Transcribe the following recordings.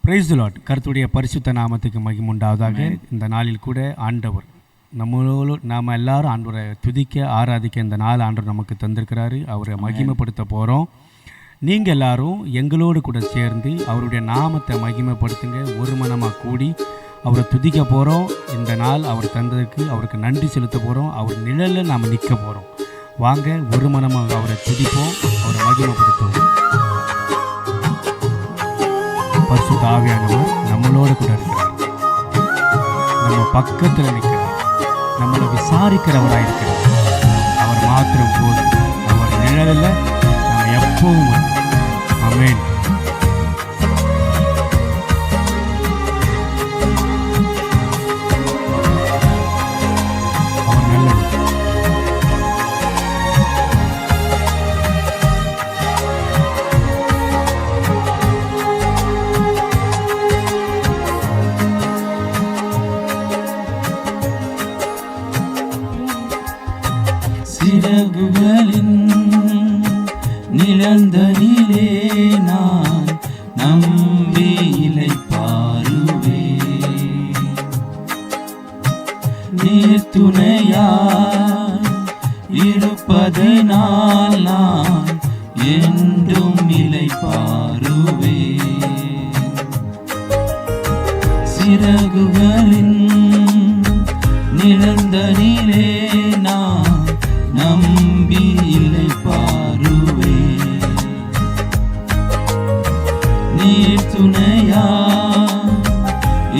Praise the Lord. கர்த்தருடைய பரிசுத்த நாமத்துக்கு மகிமை உண்டாவதாக. இந்த நாளில் கூட ஆண்டவர் நாம் எல்லாரும் ஆண்டவரை துதிக்க ஆராதிக்க இந்த நாள் ஆண்டவர் நமக்கு தந்திருக்கிறாரு. அவரை மகிமைப்படுத்த போகிறோம். நீங்கள் எல்லாரும் எங்களோடு கூட சேர்ந்து அவருடைய நாமத்தை மகிமைப்படுத்துங்க. ஒரு மனமாக கூடி அவரை துதிக்க போகிறோம். இந்த நாள் அவர் தந்ததுக்கு அவருக்கு நன்றி செலுத்த போகிறோம். அவர் நிழலில் நாம் நிற்க போகிறோம். வாங்க, ஒரு மனமாக அவரை துதிப்போம், அவரை மகிமைப்படுத்துவோம். பரிசுத்த ஆவியானவர் நம்மளோடு கூட இருக்கிறார். நம்ம பக்கத்தில் நிற்கிறார். நம்மளை விசாரிக்கிறவராக இருக்கிறார். அவர் மாத்திரம் போதும். அவர் நிழலில் நம்ம எப்பவும். ஆமென். அவர் நல்லவர். சிறகுகளின் நிழந்தனிலே நான் நம்பி இளைப்பாறுவேன். நீர் துணையாய் இருப்பதனால் நான் என்றும் இளைப்பாறுவேன். சிறகுகளின் நிழந்தனிலே நான் நம்பி இளைப்பாறுவேன். நீர் துணையாய்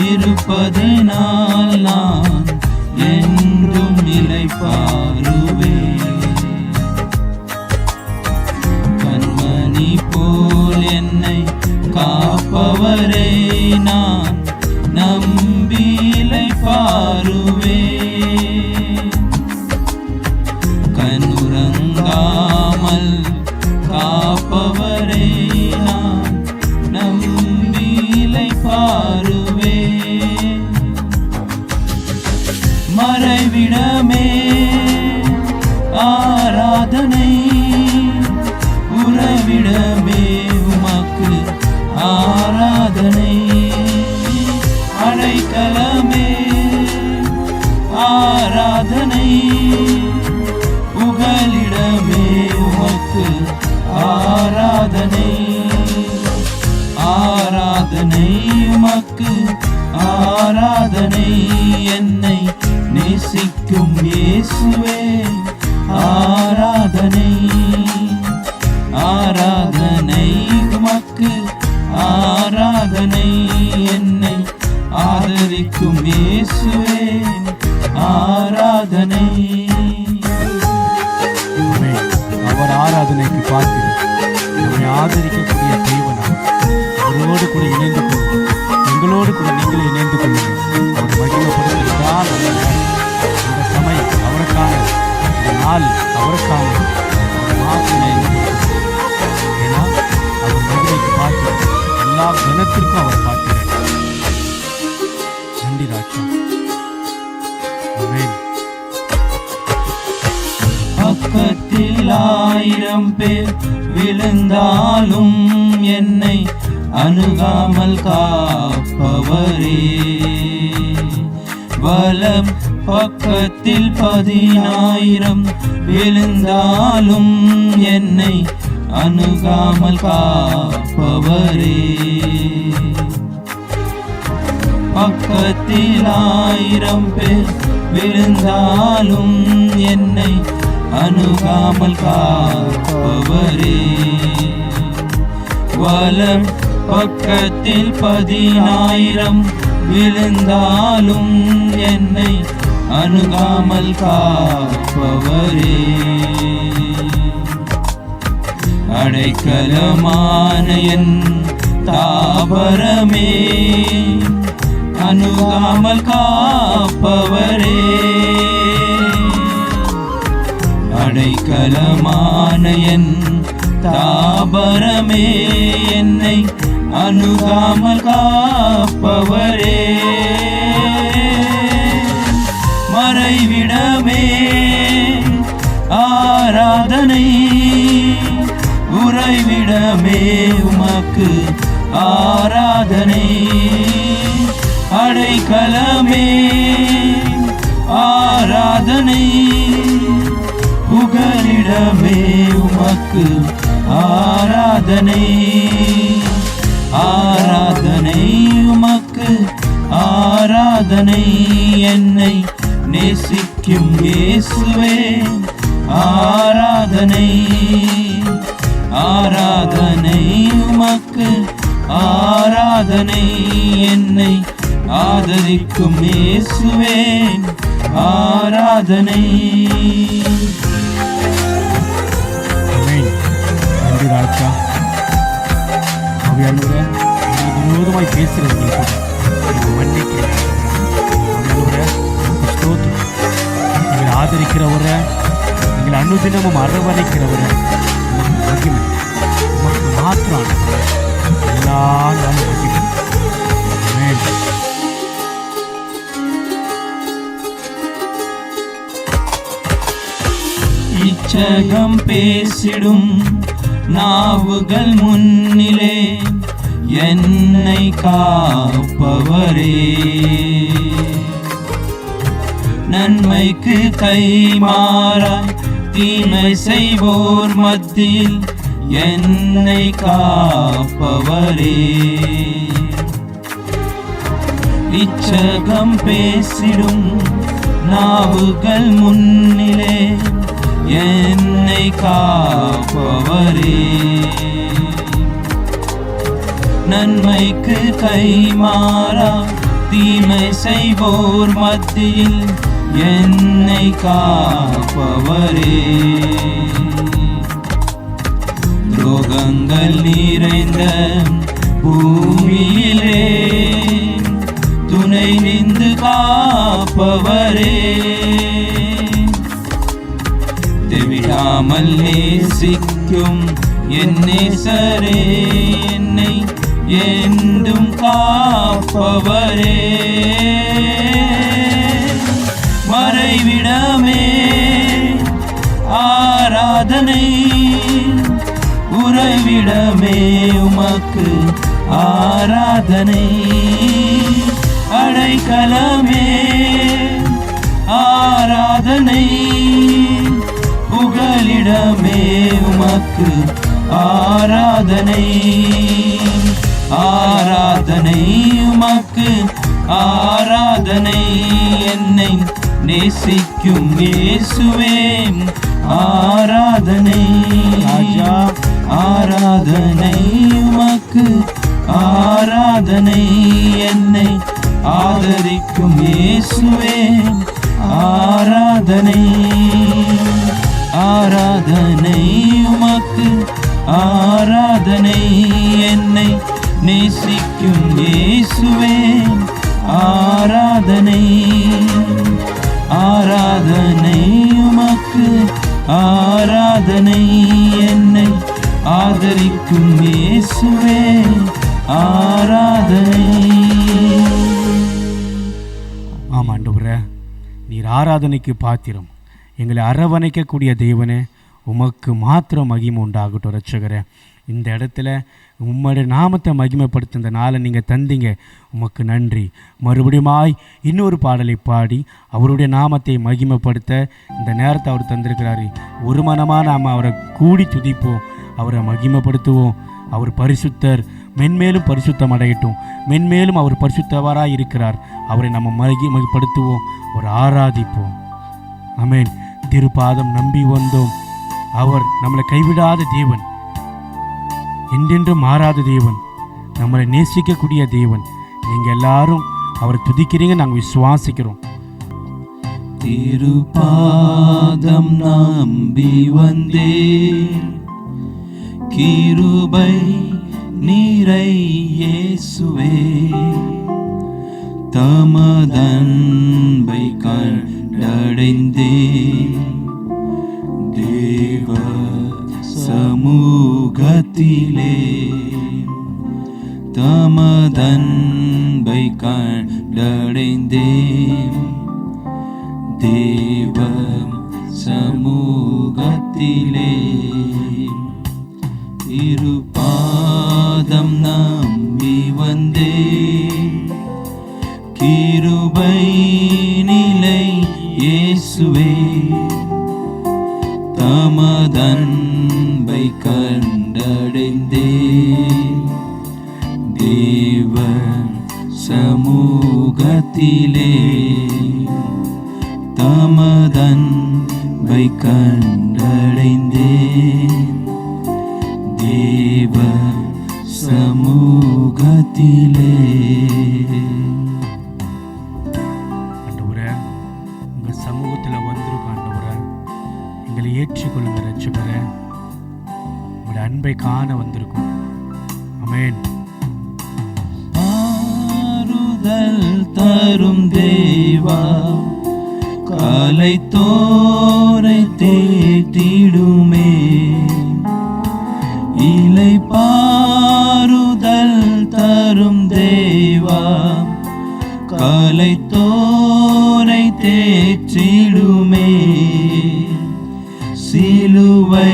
இருப்பதனால் நான் என்றும் இளைப்பாறுவேன். கண்மணி போல் என்னை காப்பவரை நான் நம்பி இளைப்பாறுவேன். கண்ணுறங்காமல் காப்பவரை நான் நம்பி இளைப்பாறுவேன். மறைவிடமே ஆராதனை, உறவிடமே உமக்கு ஆராதனை. அடைக்கலமே ஆராதனை, புகலிடமே உமக்கு ஆராதனை. ஆராதனை உமக்கு ஆராதனை. என்னை நேசிக்கும் இயேசுவே ஆராதனை. ஆராதனை உமக்கு ஆராதனை. என்னை ஆதரிக்கும் இயேசுவே ஆராதனை. அவர் ஆராதனைக்கு பார்த்து நம்மை ஆதரிக்கக்கூடிய தெய்வனாக அவரோடு கூட இணைந்து கொள்ளும். எங்களோடு கூட நீங்களும் இணைந்து கொள்ளுங்கள். அவர் மகிமைப்படுத்துவதால் இந்த சமயம் அவருக்கான, இந்த நாள் அவருக்கான மாத்திரை. ஏன்னா அவர் மகிமைக்கு பார்த்து எல்லா தினத்திற்கும் அவர் பார்க்கிறார். நன்றி ராஜா. ஆமென். பக்கத்தில் 1000 பேர் விழுந்தாலும் என்னை அணுகாமல் காப்பவரே. வலம் பக்கத்தில் 10,000 விழுந்தாலும் என்னை அணுகாமல் காப்பவரே. பக்கத்தில் 1000 பேர் விழுந்தாலும் என்னை அணுகாமல் காப்பவரே. வலம் பக்கத்தில் 10,000 விழுந்தாலும் என்னை அணுகாமல் காப்பவரே. அடைக்கலமான என் தாபரமே, அணுகாமல் காப்பவரே. அடைக்கலமான என் தாபரமே, என்னை அணுகாமல் காப்பவரே. மறைவிடமே ஆராதனை, உறைவிடமே உமக்கு ஆராதனை. அடைக்கலமே ஆராதனை. புகலிடமே உமக்கு ஆராதனை. ஆராதனை உமக்கு ஆராதனை. என்னை நேசிக்கும் இயேசுவே ஆராதனை. ஆராதனை உமக்கு ஆராதனை. என்னை ஆதரிக்கும் இயேசுவே ஆராதனை. நன்றி ராஜா. அவையானவரே, விரோதமாய் பேசுகிறவர்கள் கூட மன்னிக்கிறேன். ஸ்தோத்திரம். எங்களை ஆதரிக்கிறவரை, எங்களை அனுதினமும் அரவணைக்கிறவரை மகிமை உமக்கு மாத்திரம் எல்லா நாளும் மகிமை. இச்சகம் பேசிடும் நாவுகள் முன்னிலே என்னை காப்பவரே. நன்மைக்கு கைமாறாய் தீமை செய்வோர் மத்தியில் என்னை காப்பவரே. இச்சகம் பேசிடும் நாவுகள் முன்னிலே என்னை காப்பவரே. நன்மைக்கு கைமாறா தீமை செய்வோர் மத்தியில் என்னை காப்பவரே. துரோகங்கள் நிறைந்த பூமியிலே துணை நின்று காப்பவரே. தெவிடாமல் நேசிக்கும் என் நேசரே, என்னை என்றும் காப்பவரே. மறைவிடமே ஆராதனை. உறைவிடமே உமக்கு ஆராதனை. அடைக்கலமே ஆராதனை. புகலிடமே உமக்கு ஆராதனை. ஆராதனை உமக்கு ஆராதனை. என்னை நேசிக்கும் இயேசுவே ஆராதனை. ராஜா ஆராதனை உமக்கு ஆராதனை. என்னை ஆதரிக்கும் இயேசுவே ஆராதனை. ஆராதனை உமக்கு ஆராதனை. என்னை நேசிக்கும் இயேசுவே ஆராதனை. ஆராதனை உமக்கு ஆராதனை. என்னை ஆதரிக்கும் இயேசுவே ஆராதனை. ஆமாண்டவரே, நீர் ஆராதனைக்கு பாத்திரம். எங்களை அரவணைக்கக்கூடிய தேவனே, உமக்கு மாத்திரம் மகிமை உண்டாகட்டும். ரட்சகரே, இந்த இடத்துல உம்முடைய நாமத்தை மகிமைப்படுத்த இந்த நாளை நீங்கள் தந்தீங்க, உமக்கு நன்றி. மறுபடியுமாய் இன்னொரு பாடலை பாடி அவருடைய நாமத்தை மகிமைப்படுத்த இந்த நேரத்தை அவர் தந்திருக்கிறாரு. ஒரு மனமாக நாம் அவரை கூடி துதிப்போம், அவரை மகிமைப்படுத்துவோம். அவர் பரிசுத்தர், மென்மேலும் பரிசுத்தம் அடையட்டும். மென்மேலும் அவர் பரிசுத்தவராக இருக்கிறார். அவரை நம்ம மகிமைப்படுத்துவோம், அவர் ஆராதிப்போம். ஆமென். திருப்பாதம் நம்பி வந்தோம். அவர் நம்மளை கைவிடாத தேவன், என்றென்றும் மாறாத தேவன், நம்மளை நேசிக்கக்கூடிய தேவன். நீங்கள் எல்லாரும் அவரை துதிக்கிறீங்க, நாங்கள் விசுவாசிக்கிறோம். திருப்பாதம் நம்பி வந்தே, கிருபை நீரை இயேசுவே, தமதன்பை கண்டடைந்தே, தேவ சமூகத்திலே தமதன்பை கண்டடைந்தே, தேவ சமூகத்திலே திருப்பாதம் நம்பி நம்பி வந்தே கிருபை நிலை இயேசுவே தமதன்பை கண்டடைந்தே தேவ சமூகத்திலே தமதன்பை கண்டடைந்தே தேவ சமூகத்திலே. ஆண்டவரே, உங்க சமூகத்துல வந்திருக்கோம் ஆண்டவரே, எங்களை ஏற்றுக்கொள்ளுங்க ரட்சகரே. உங்களுடைய அன்பை காண வந்திருக்கும். ஆமென். ஆறுதல் தரும் தேவா கலைத்தோரை தேற்றிடுமே இலை பாறுதல் தரும் தேவா கலைத்தோரை தேற்றிடுமே சிலுவை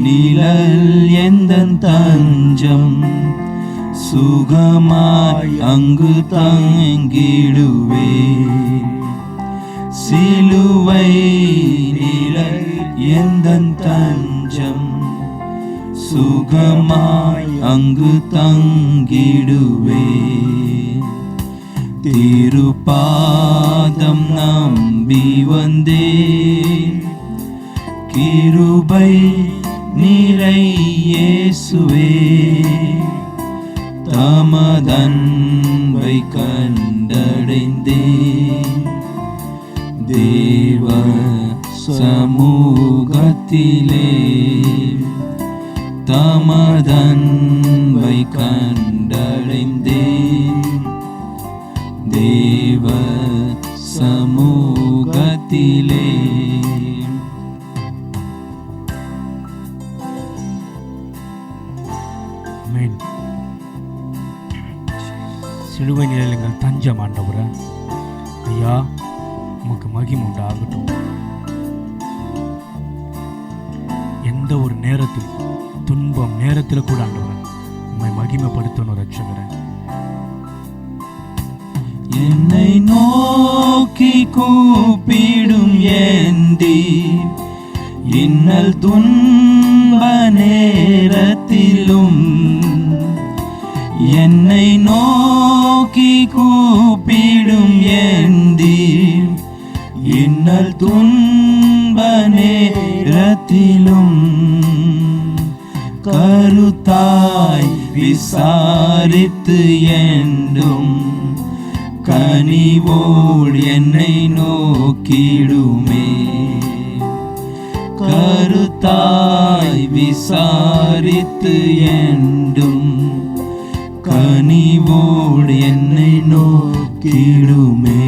நிழல் எந்தன் தஞ்சம் சுகமாய் அங்கு தங்கிடுவே சிலுவை நிழல் எந்தன் தஞ்சம் சுகமாய் அங்கு தங்கிடுவே திருப்பாதம் நம்பி வந்தே கிருபை நிறை இயேசுவே தமதன்பை கண்டடைந்தே தேவ சமூகத்திலே தமதன்பை கண்டடைந்தே தேவ சமூகத்திலே. ஆமென். சிலுவை நிழல் எங்கள் தஞ்சம் ஆண்டவரே. ஐயா, உமக்கு மகிமை உண்டாகட்டும். எந்த ஒரு நேரத்தில் துன்பம் நேரத்தில் கூட ஆண்டவரே உம்மை மகிமைப்படுத்தணும் ரட்சகரே. என்னை நோக்கி கூப்பிடும் ஏந்தி இன்னல் துன்ப நேரத்திலும் என்னை நோக்கி கூப்பிடும் ஏந்தி இன்னல் துன்ப நேரத்திலும் கருத்தாய் விசாரித்து என்றும் கனிவோடு என்னை நோக்கிடுமே கருத்தாய் விசாரித்து என்றும் கனிவோடு என்னை நோக்கிடுமே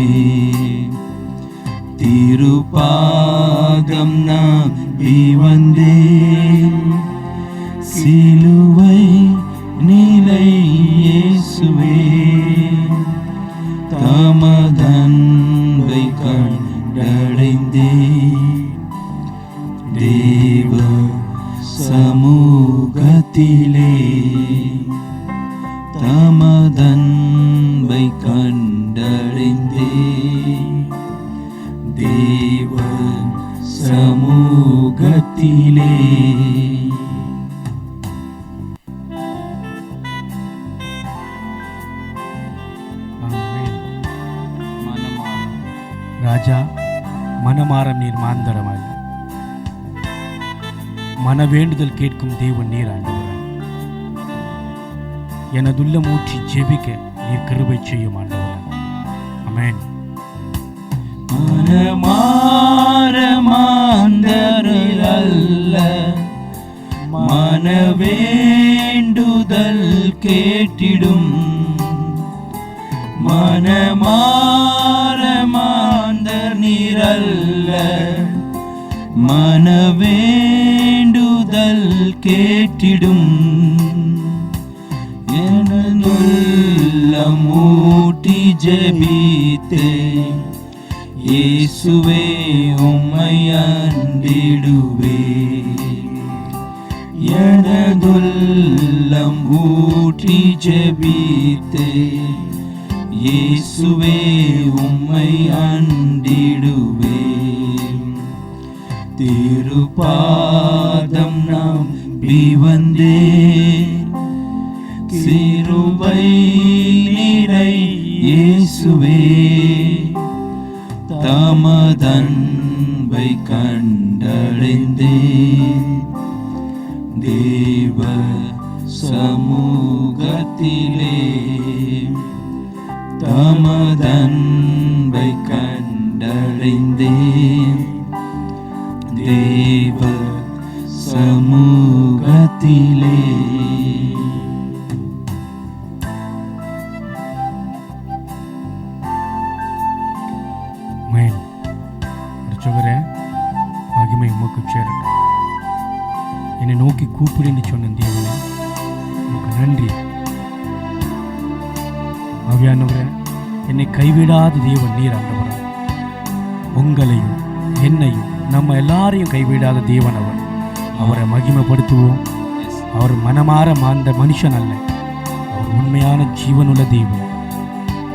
திருப்பாதம் நம்பி வந்தேன் சிலுவை நிலை இயேசுவே தமதன்பை கண்டடைந்தே தேவ சமூகத்திலே தமதன்பை கண்டடைந்தே தேவ சமூகத்திலே. ராஜா, மனமாறம் நீர் மாந்தரமல்ல, மன வேண்டுதல் கேட்கும் தேவன் நீர் ஆண்டவரே. எனதுள்ள மூற்றி ஜெபிக்க நீர் கிருபை செய்யும் ஆண்டவரே. ஆமென். மனமாற மாந்தரல் அல்ல, மன வேண்டுதல் கேட்டிடும் மனமாற மாந்தர் நீரல்ல, மன வேண்டுதல் கேட்டிடும் எனதுள்ளம் ஊட்டி ஜெபித்தே இயேசுவே உம்மை அண்டிடுவே எனதுள்ளம் ஊட்டி ஊற்றி ஜெபித்தே இயேசுவே உம்மை அண்டிடுவேன். திருப்பாதம் நம்பி வந்தேன், சிலுவை நீரை இயேசுவே தமதன்பை கண்டடைந்தேன். தேவ சமூகத்திலே தமதன்பை கண்டடைந்தேன். தேவ சமூகத்திலே மேன் ரட்சகரே, மகிமை உமக்கு சேரட்டும். என்னை நோக்கி கூப்பிடுன்னு சொன்ன தேவனே, உமக்கு நன்றி. ஆவியானவரே, என்னை கைவிடாத தேவன் நீர் ஆண்டவரா. உங்களையும் என்னையும் நம்ம எல்லாரையும் கைவிடாத தேவன் அவர். அவரை மகிமைப்படுத்துவோம். அவர் மனமாற மாந்த மனுஷன் அல்ல, அவர் உண்மையான ஜீவனுள்ள தெய்வம்.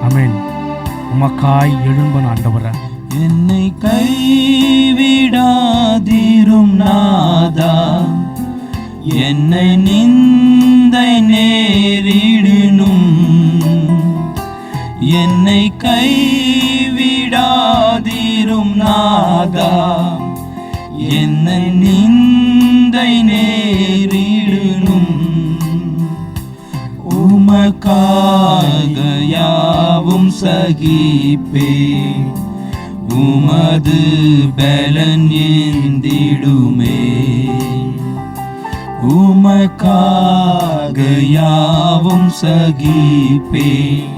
ஆமென். உமக்காய் எழும்பன் ஆண்டவரா. என்னை கைவிடாதிரும் நாதா, என்னை நிந்தை நேரிடினும். என்னை கைவிடாதிரும் நாதா, என்னை நிந்தை நேரிடினும். உமக்காக யாவும் சகிப்பேன், உமது பலன் ஏந்திடுமே. உமக்காக யாவும் சகிப்பேன்,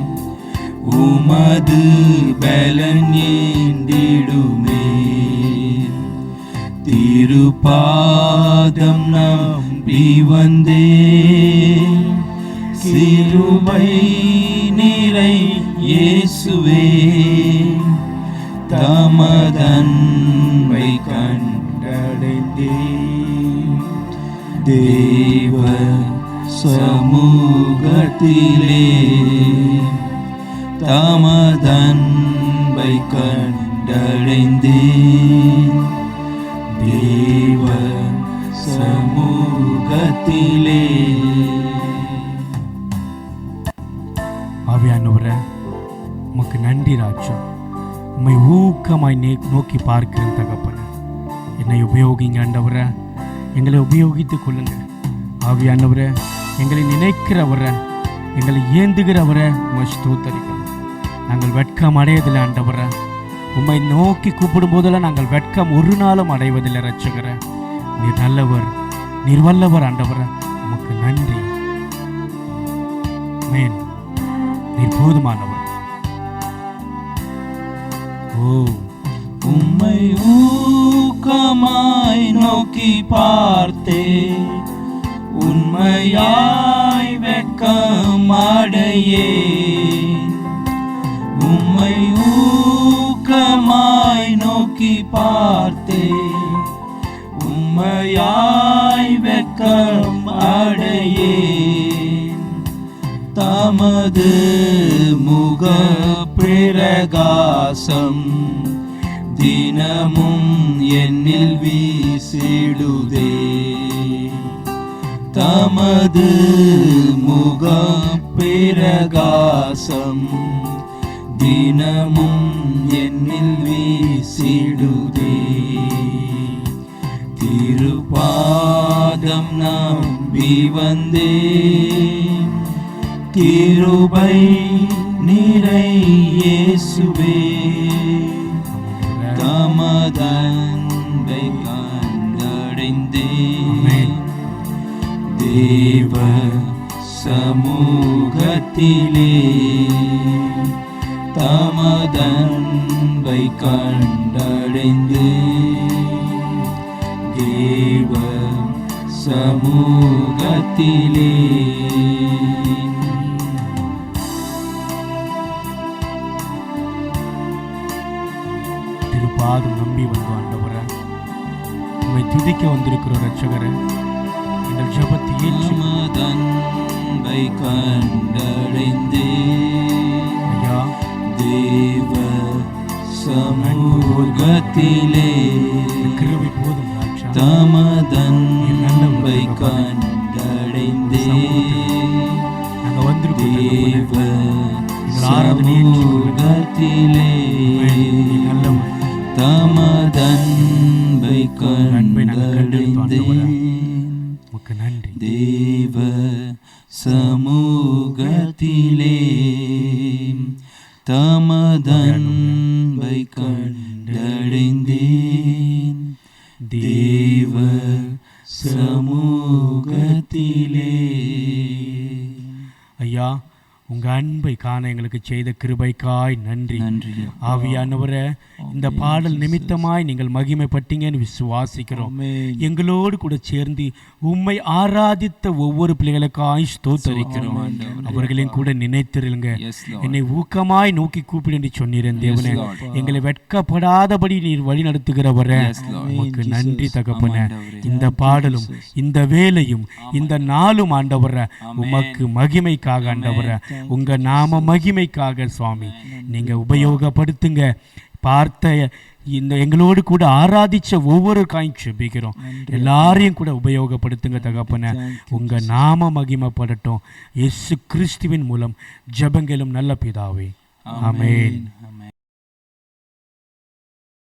உமது பலன் ஏந்திடுமே. திருப்பாதம் நம்பி வந்தேன், சிலுவை நீரை இயேசுவே தமதன்பை கண்டடைந்தேன். தேவ சமூகத்திலே தமதன்பை கண்டடைந்தேன். தேவ சமூகத்திலே. ஆவியானவரே, உமக்கு நன்றி ராஜா. உம்மை ஊக்கமாய் நோக்கி பார்க்கிறேன் தகப்பனே. என்னை உபயோகிங்க ஆண்டவரே, எங்களை உபயோகித்துக் கொள்ளுங்க. ஆவியானவரே, எங்களை நினைக்கிறவரை, எங்களை ஏந்துகிறவரை உம்மை ஸ்தோத்தரிக்கிறோம். நாங்கள் வெட்கம் அடையதில்லை ஆண்டவரே. உம்மை நோக்கி கூப்பிடும் போதெல்லாம் நாங்கள் வெட்கம் ஒரு நாளும் அடைவதில்லை ரட்சகரே. நீர் நல்லவர், நீர் வல்லவர் ஆண்டவரே. உமக்கு நன்றி. மேன், நீர் போதுமானவர். ஓ, உம்மை ஊக்கமாய் நோக்கி பார்த்தே, உண்மையாய் வெட்கம் அடையேன். உம்மை ஊக்கமாய் நோக்கி பார்த்தே, உம்மையாய் வெட்கம் அடையேன். தமது முக பிரகாசம் தினமும் என்னில் வீசிடுதே. தமது முக பிரகாசம் தினமும் என்னில் வீசிடுதே. திருப்பாதம் நம்பி வந்தேன், கிருபை நிறை இயேசுவே தமதன்பை கண்டடைந்தேன். தேவ சமூகத்திலே தமதன்பை கண்டடைந்தேன். தேவ சமூகத்திலே திருப்பாதம் நம்பி வந்து ஆண்டவரே, உம்மை துதிக்க வந்திருக்கிற ரட்சகரே, எங்கள் ஜெபத்தை ஏற்று அன்பை கண்டடைந்தே ஐயா தேவ சமூகத்திலே கிருபை போதும் ராஜா. தமதன்பை கண்டடைந்தே நாங்க வந்திருக்கோம் தேவ ஆராதனை சமூகத்திலே நல்லவர். தமதன்பை அன்பை நாங்கள் கண்டெடுத்தோம் கண்டடைந்தே உமக்கு நன்றி. தேவ சமூகத்திலே தமதன்பை கண்டடைந்தேன் தேவ சமூகத்திலே. ஐயா உங்க அன்பை காண எங்களுக்கு செய்த கிருபைக்காய் நன்றி. நன்றி ஆவியானவரே, இந்த பாடல் நிமித்தமாய் நீங்கள் மகிமைப்பட்டீங்கன்னு விசுவாசிக்கிறோம். எங்களோடு கூட சேர்ந்து உம்மை ஆராதித்த ஒவ்வொரு பிள்ளைகளுக்காய் ஸ்தோத்தரிக்கிறோம். அவர்களையும் கூட நினைத்திருங்க. என்னை ஊக்கமாய் நோக்கி கூப்பிடு என்று சொன்னீரன் தேவனே. எங்களை வெட்கப்படாதபடி நீர் வழி நடத்துகிறவரே, உமக்கு நன்றி தகப்பனே. இந்த பாடலும் இந்த வேலையும் இந்த நாளும் ஆண்டவரே உமக்கு மகிமைக்காக ஆண்டவரே, உங்க நாம மகிமைக்காக சுவாமி நீங்க உபயோகப்படுத்துங்க. பார்த்த இந்த எங்களோடு கூட ஆராதிச்ச ஒவ்வொரு காயும் செபிக்கிறோம். எல்லாரையும் கூட உபயோகப்படுத்துங்க தகப்பன. உங்க நாம மகிமைப்படட்டும். இயேசு கிறிஸ்துவின் மூலம் ஜெபங்களும் நல்ல பிதாவே, ஆமென்.